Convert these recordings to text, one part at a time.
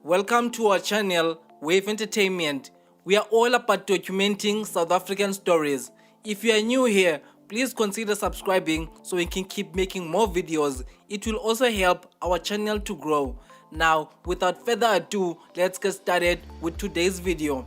Welcome to our channel, Wave Entertainment. We are all about documenting South African stories. If you are new here, please consider subscribing so we can keep making more videos. It will also help our channel to grow. Now, without further ado, let's get started with today's video.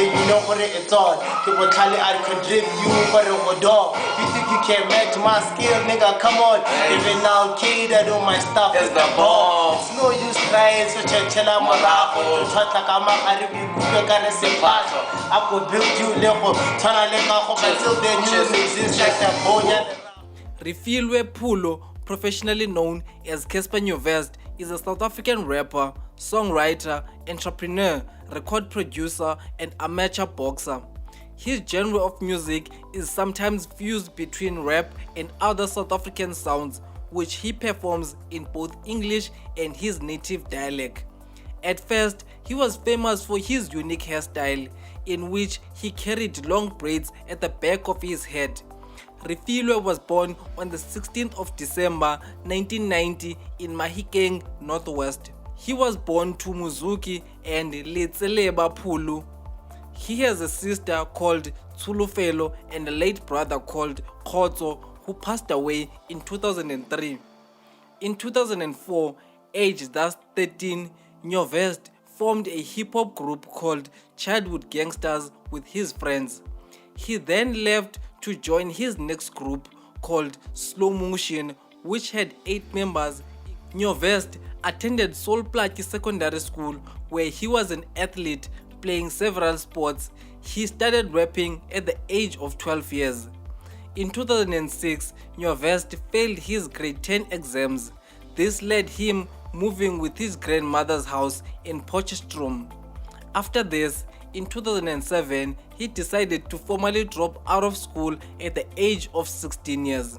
You know what it's on. People tell I could drip you for a dog. You think you can match my skill, nigga? Come on. Even now, kid, I do my stuff. It's the ball. It's no use trying so chela morago. Talk like I'm a review. Gonna say I could build you level. Turn a leg off until the news exists like the boya. Refilwe Pulo, professionally known as Cassper Nyovest, is a South African rapper, songwriter, entrepreneur, record producer, and amateur boxer. His genre of music is sometimes fused between rap and other South African sounds, which he performs in both English and his native dialect. At first, he was famous for his unique hairstyle, in which he carried long braids at the back of his head. Refilwe was born on the 16th of December 1990 in Mahikeng, Northwest. He was born to Muzuki and Letseleba Pulu. He has a sister called Tsholofelo and a late brother called Thuto, who passed away in 2003. In 2004, aged thus 13, Nyovest formed a hip-hop group called Childhood Gangsters with his friends. He then left to join his next group called Slow Motion, which had 8 members. Nyovest attended Solplaki Secondary School, where he was an athlete playing several sports. He started rapping at the age of 12 years. In 2006, Nyovest failed his grade 10 exams. This led him moving with his grandmother's house in Potchefstroom. After this, in 2007, he decided to formally drop out of school at the age of 16 years.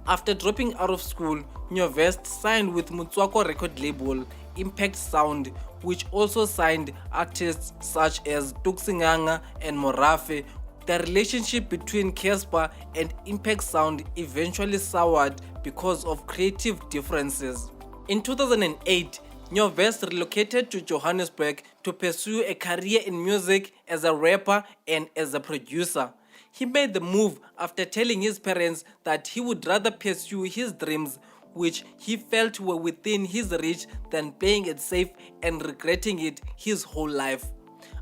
After dropping out of school, Nyovest signed with Motswako record label Impact Sound, which also signed artists such as Tuksinganga and Morafe. The relationship between Cassper and Impact Sound eventually soured because of creative differences. In 2008, Nyovest relocated to Johannesburg to pursue a career in music as a rapper and as a producer. He made the move after telling his parents that he would rather pursue his dreams, which he felt were within his reach, than playing it safe and regretting it his whole life.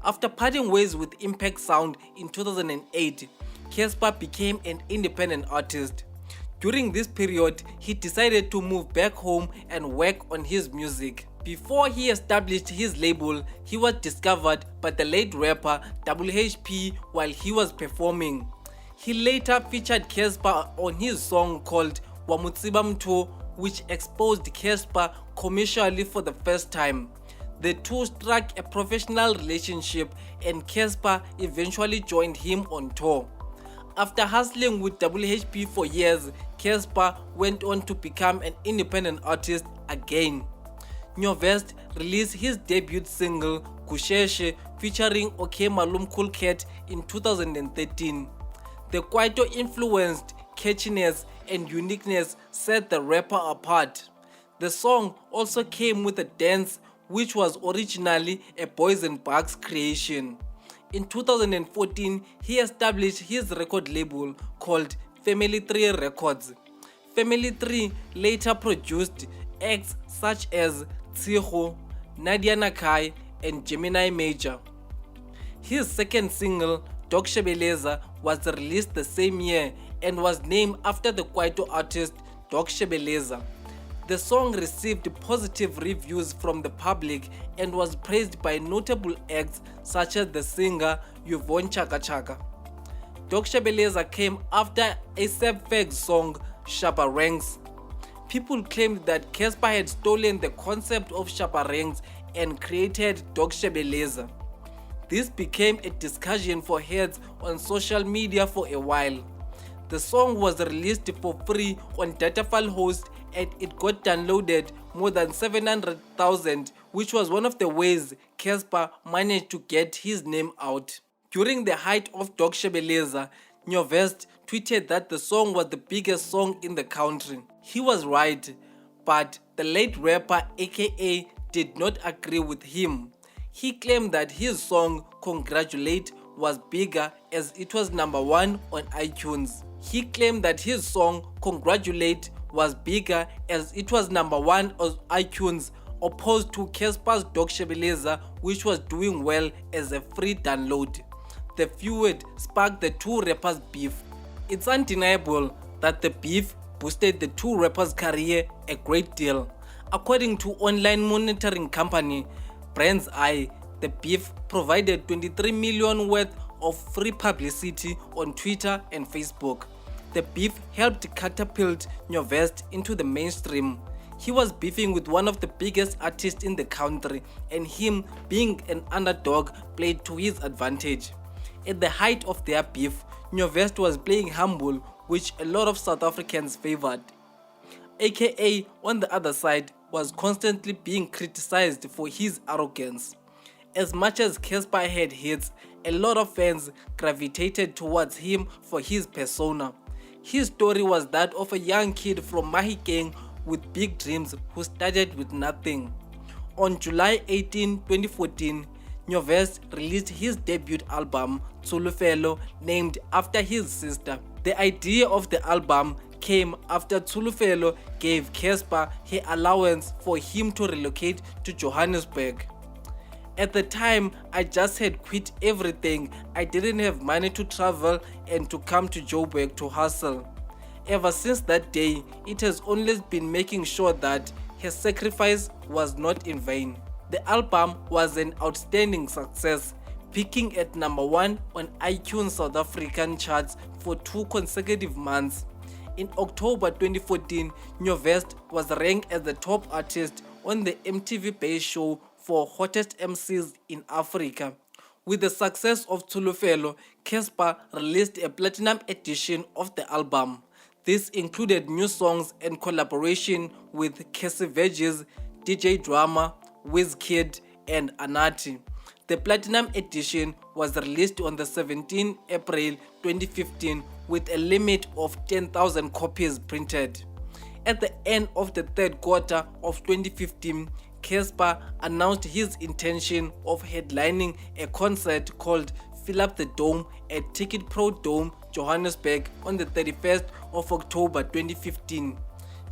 After parting ways with Impact Sound in 2008, Cassper became an independent artist. During this period, he decided to move back home and work on his music. Before he established his label, he was discovered by the late rapper WHP while he was performing. He later featured Cassper on his song called Wamutsiba Mto, which exposed Cassper commercially for the first time. The two struck a professional relationship and Cassper eventually joined him on tour. After hustling with WHP for years, Cassper went on to become an independent artist again. Nyovest released his debut single Gusheshe featuring OK Malum Cool Cat in 2013. The Kwaito influenced catchiness and uniqueness set the rapper apart. The song also came with a dance which was originally a Boys and Bugs creation. In 2014, he established his record label called Family 3 Records. Family 3 later produced acts such as Tsholofelo, Nadia Nakai, and Gemini Major. His second single, Shebeleza, was released the same year and was named after the Kwaito artist Shebeleza. The song received positive reviews from the public and was praised by notable acts such as the singer Yvonne Chaka Chaka. Shebeleza came after A$AP Ferg's song Shabba Ranks. People claimed that Cassper had stolen the concept of Shabba Ranks and created Shebeleza. This became a discussion for heads on social media for a while. The song was released for free on Datafile Host and it got downloaded more than 700,000, which was one of the ways Cassper managed to get his name out. During the height of Shebeleza, Nyovest tweeted that the song was the biggest song in the country. He was right, but the late rapper aka did not agree with him. He claimed that his song Congratulate was bigger as it was number 1 on iTunes. He claimed that his song Congratulate was bigger as it was number 1 on iTunes opposed to Cassper's dog Shebeleza, which was doing well as a free download. The feud sparked the two rappers' beef. It's undeniable that the beef boosted the two rappers' career a great deal. According to online monitoring company Brand's Eye, the beef provided 23 million worth of free publicity on Twitter and Facebook. The beef helped catapult Nyovest into the mainstream. He was beefing with one of the biggest artists in the country, and him being an underdog played to his advantage. At the height of their beef, Nyovest was playing humble, which a lot of South Africans favored. AKA, on the other side, was constantly being criticized for his arrogance. As much as Cassper had hits, a lot of fans gravitated towards him for his persona. His story was that of a young kid from Mahikeng with big dreams who started with nothing. On July 18, 2014, Nyovest released his debut album, Tsholofelo, named after his sister. The idea of the album came after Tsholofelo gave Cassper her allowance for him to relocate to Johannesburg. At the time, I just had quit everything. I didn't have money to travel and to come to Joburg to hustle. Ever since that day, it has always been making sure that her sacrifice was not in vain. The album was an outstanding success, peaking at number 1 on iTunes South African charts for 2 consecutive months. In October 2014, Nyovest was ranked as the top artist on the MTV-based show for hottest MCs in Africa. With the success of Tsholofelo, Cassper released a platinum edition of the album. This included new songs and collaboration with Cassper, DJ Drama, Wizkid, and Anati. The platinum edition was released on the 17th April 2015 with a limit of 10,000 copies printed. At the end of the third quarter of 2015, Cassper announced his intention of headlining a concert called Fill Up the Dome at Ticket Pro Dome, Johannesburg on the 31st of October 2015.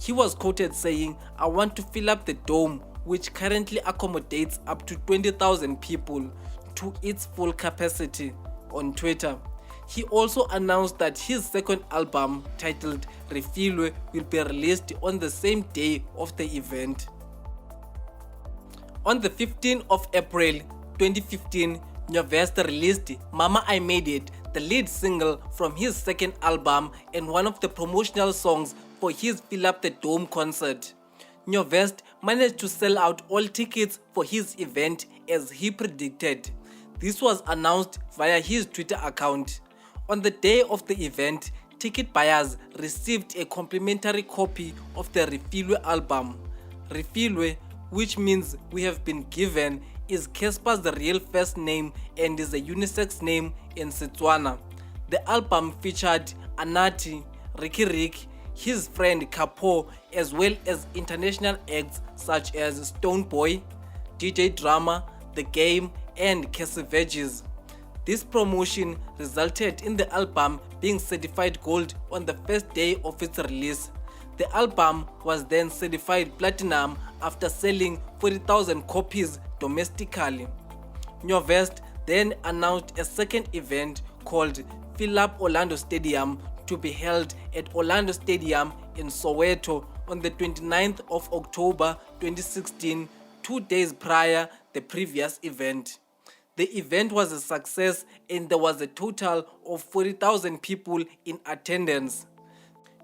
He was quoted saying, "I want to fill up the dome, which currently accommodates up to 20,000 people, to its full capacity," on Twitter. He also announced that his second album, titled Refilwe, will be released on the same day of the event. On the 15th of April 2015, Nyovest released Mama I Made It, the lead single from his second album and one of the promotional songs for his Fill Up the Dome concert. Nyovest managed to sell out all tickets for his event as he predicted. This was announced via his Twitter account. On the day of the event, ticket buyers received a complimentary copy of the Refilwe album. Refilwe, which means we have been given, is Cassper's real first name and is a unisex name in Setswana. The album featured Anati, Ricky Rick, his friend Capo, as well as international acts such as Stonebwoy, DJ Drama, The Game, and Cassper. This promotion resulted in the album being certified gold on the first day of its release. The album was then certified platinum after selling 40,000 copies domestically. Nyovest then announced a second event called Fill Up Orlando Stadium to be held at Orlando Stadium in Soweto on the 29th of October 2016, 2 days prior the previous event. The event was a success and there was a total of 40,000 people in attendance.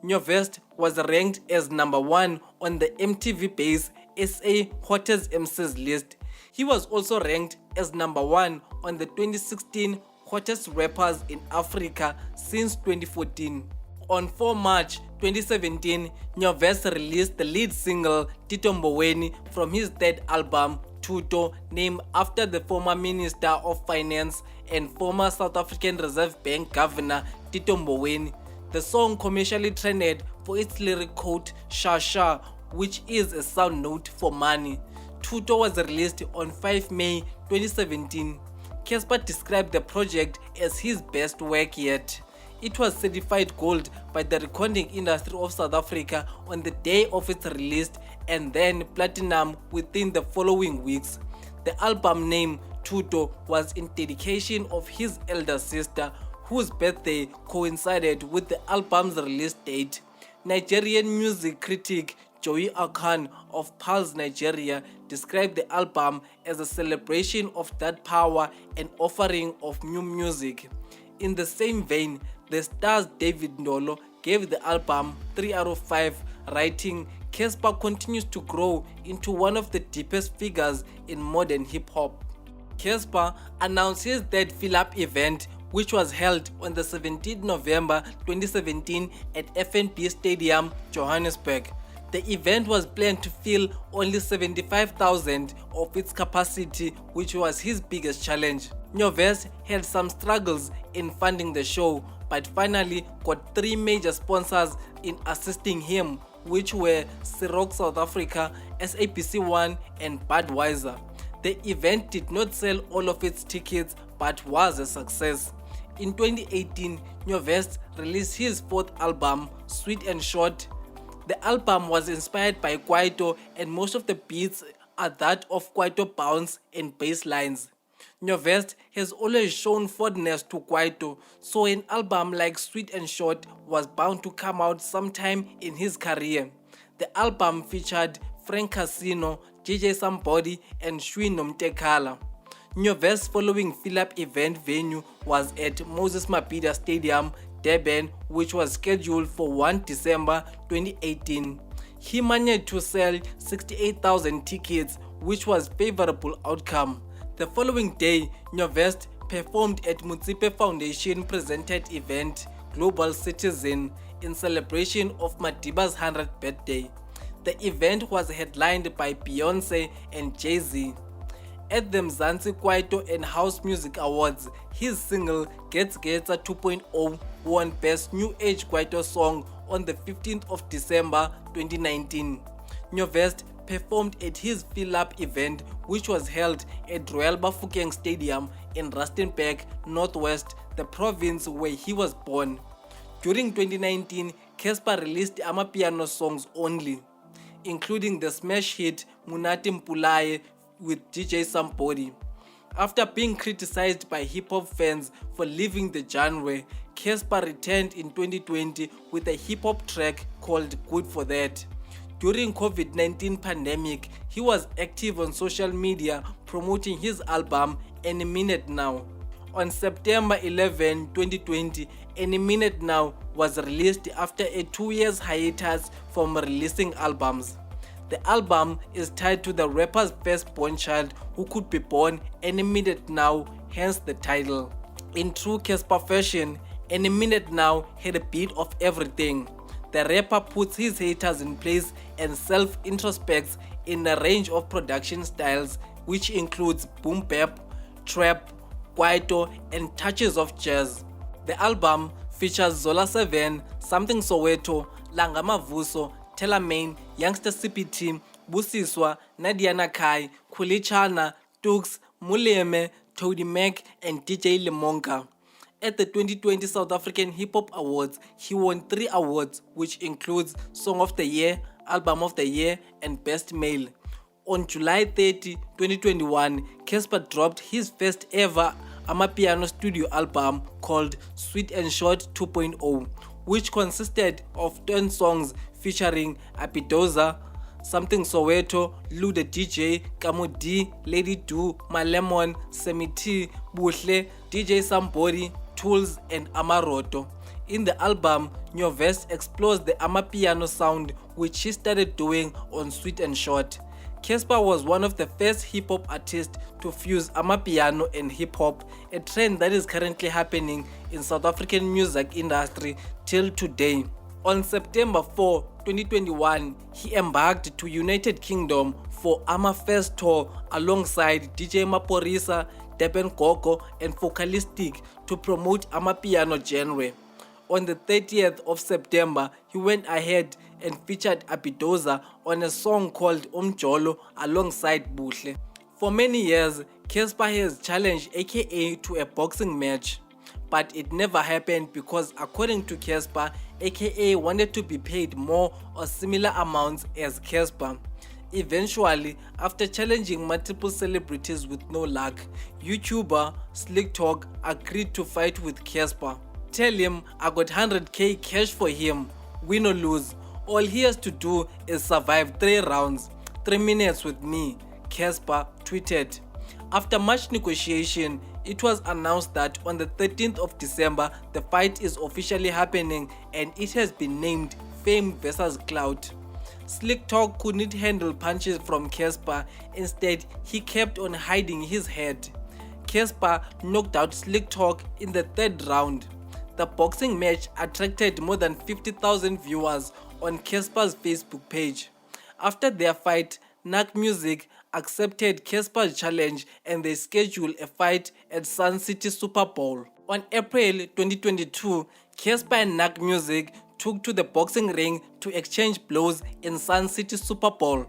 Nyovest was ranked as number 1 on the MTV-based SA Hottest MCs list. He was also ranked as number 1 on the 2016 Hottest Rappers in Africa since 2014. On 4 March 2017, Nyovest released the lead single Tito Mboweni from his third album, Thuto, named after the former Minister of Finance and former South African Reserve Bank Governor Tito Mboweni. The song commercially trended for its lyric quote, "Sha Sha," which is a sound note for money. Thuto was released on 5 May 2017. Cassper described the project as his best work yet. It was certified gold by the Recording Industry of South Africa on the day of its release and then platinum within the following weeks. The album name Thuto was in dedication of his elder sister, whose birthday coincided with the album's release date. Nigerian music critic Joey Akan of Pulse Nigeria described the album as a celebration of that power and offering of new music. In the same vein, the Star's David Ndolo gave the album 3 out of 5, writing, "Cassper continues to grow into one of the deepest figures in modern hip-hop." Cassper announced his third fill-up event, which was held on the 17th November 2017 at FNB Stadium, Johannesburg. The event was planned to fill only 75,000 of its capacity, which was his biggest challenge. Nyovest had some struggles in funding the show, but finally got 3 major sponsors in assisting him, which were Ciroc South Africa, SABC1 and Budweiser. The event did not sell all of its tickets but was a success. In 2018, Nyovest released his 4th album, Sweet and Short. The album was inspired by Kwaito and most of the beats are that of Kwaito bounce and bass lines. Nyovest has always shown fondness to Kwaito, so an album like Sweet and Short was bound to come out sometime in his career. The album featured Frank Casino, JJ Somebody and Shui Nomtekala. Nyovest's following fill-up event venue was at Moses Mabhida Stadium, Durban, which was scheduled for 1 December 2018. He managed to sell 68,000 tickets, which was a favorable outcome. The following day, Nyovest performed at Mutsipe Foundation presented event, Global Citizen, in celebration of Madiba's 100th birthday. The event was headlined by Beyonce and Jay-Z. At the Mzansi Kwaito and House Music Awards, his single Gets Getsa 2.0 won Best New Age Kwaito Song on the 15th of December 2019. Nyovest performed at his fill-up event, which was held at Royal Bafokeng Stadium in Rustenburg, Northwest, the province where he was born. During 2019, Cassper released Amapiano songs only, including the smash hit Munati Mpulaye with DJ Somebody. After being criticized by hip-hop fans for leaving the genre, Cassper returned in 2020 with a hip-hop track called Good For That. During COVID-19 pandemic, he was active on social media promoting his album Any Minute Now. On September 11, 2020, Any Minute Now was released after a 2 years hiatus from releasing albums. The album is tied to the rapper's firstborn child who could be born any minute now, hence the title. In true Cassper fashion, Any Minute Now had a bit of everything. The rapper puts his haters in place and self-introspects in a range of production styles, which includes boom bap, trap, kwaito, and touches of jazz. The album features Zola 7, Something Soweto, Langa Mavuso, Tellermain, Youngster CPT, Busiswa, Nadia Nakai, Kulichana, Tux, Muleme, Toady Mac, and DJ Limonka. At the 2020 South African Hip Hop Awards, he won 3 awards, which includes Song of the Year, Album of the Year, and Best Male. On July 30, 2021, Cassper dropped his first ever Amapiano studio album called Sweet and Short 2.0, which consisted of 10 songs featuring Apidoza, Something Soweto, Lou the DJ, Kamo D, Lady Do, Malemon, Semiti, Bushle, DJ Somebody, Tools, and Amaroto. In the album, Nyovest explores the Amapiano sound, which he started doing on Sweet and Short. Cassper was one of the first hip-hop artists to fuse Amapiano and hip-hop, a trend that is currently happening in South African music industry till today. On September 4, 2021, he embarked to United Kingdom for Amafest tour alongside DJ Maporisa, Deben Gogo, and Focalistic to promote Amapiano genre. On the 30th of September, he went ahead and featured Abidoza on a song called Umjolo alongside Buhle. For many years, Cassper has challenged aka to a boxing match, but it never happened because according to Cassper, aka wanted to be paid more or similar amounts as Cassper. Eventually, after challenging multiple celebrities with no luck, YouTuber Slick Talk agreed to fight with Cassper. Tell him I got 100k cash for him, win or lose. All he has to do is survive 3 rounds, 3 minutes with me, Cassper tweeted. After much negotiation, it was announced that on the 13th of December, the fight is officially happening and it has been named Fame vs Clout. Slick Talk couldn't handle punches from Cassper. Instead, he kept on hiding his head. Cassper knocked out Slick Talk in the 3rd round. The boxing match attracted more than 50,000 viewers on Cassper's Facebook page. After their fight, Nak Music accepted Cassper's challenge and they scheduled a fight at Sun City Super Bowl. On April 2022, Cassper and Nak Music took to the boxing ring to exchange blows in Sun City Super Bowl.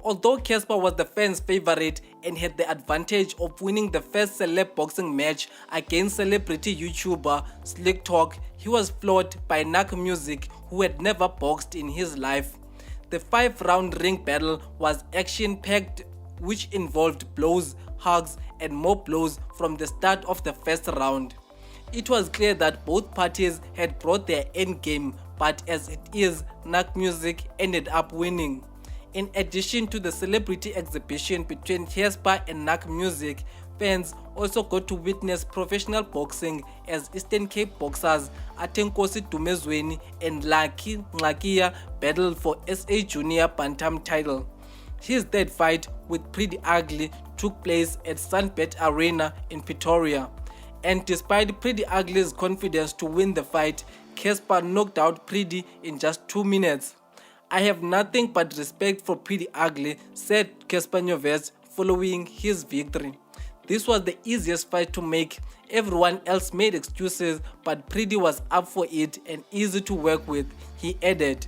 Although Cassper was the fans' favorite and had the advantage of winning the first celeb boxing match against celebrity YouTuber Slick Talk, he was floored by Nak Music, who had never boxed in his life. The 5-round ring battle was action-packed, which involved blows, hugs, and more blows from the start of the first round. It was clear that both parties had brought their end game, but as it is, Nak Music ended up winning. In addition to the celebrity exhibition between Cassper and Nak Music, fans also got to witness professional boxing as Eastern Cape boxers Atenkosi Dumezweni and Laki Nlakia battled for SA Junior Bantam title. His 3rd fight with Pretty Ugly took place at Sunbet Arena in Pretoria. And despite Pretty Ugly's confidence to win the fight, Cassper knocked out Pretty in just 2 minutes. I have nothing but respect for Pretty Ugly, said Cassper Nyovest following his victory. This was the easiest fight to make. Everyone else made excuses, but Pretty was up for it and easy to work with, he added.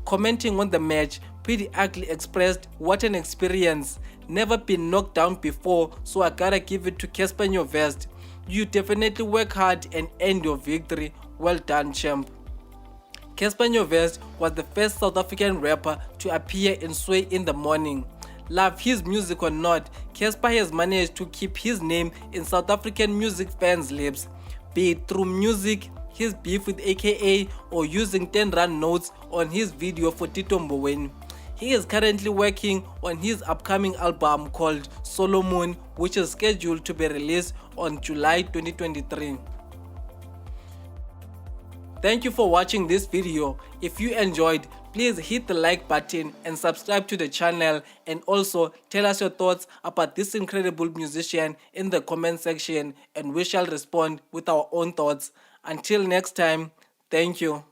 Commenting on the match, Pretty Ugly expressed, "What an experience. Never been knocked down before, so I gotta give it to Cassper Nyovest. You definitely work hard and end your victory. Well done, champ." Cassper Nyovest was the first South African rapper to appear in Sway in the Morning. Love his music or not, Cassper has managed to keep his name in South African music fans' lips, be it through music, his beef with aka, or using 10-rand notes on his video for Tito Mboweni. He is currently working on his upcoming album called Solomon, which is scheduled to be released on July 2023. Thank you for watching this video. If you enjoyed, please hit the like button and subscribe to the channel, and also tell us your thoughts about this incredible musician in the comment section and we shall respond with our own thoughts. Until next time, thank you.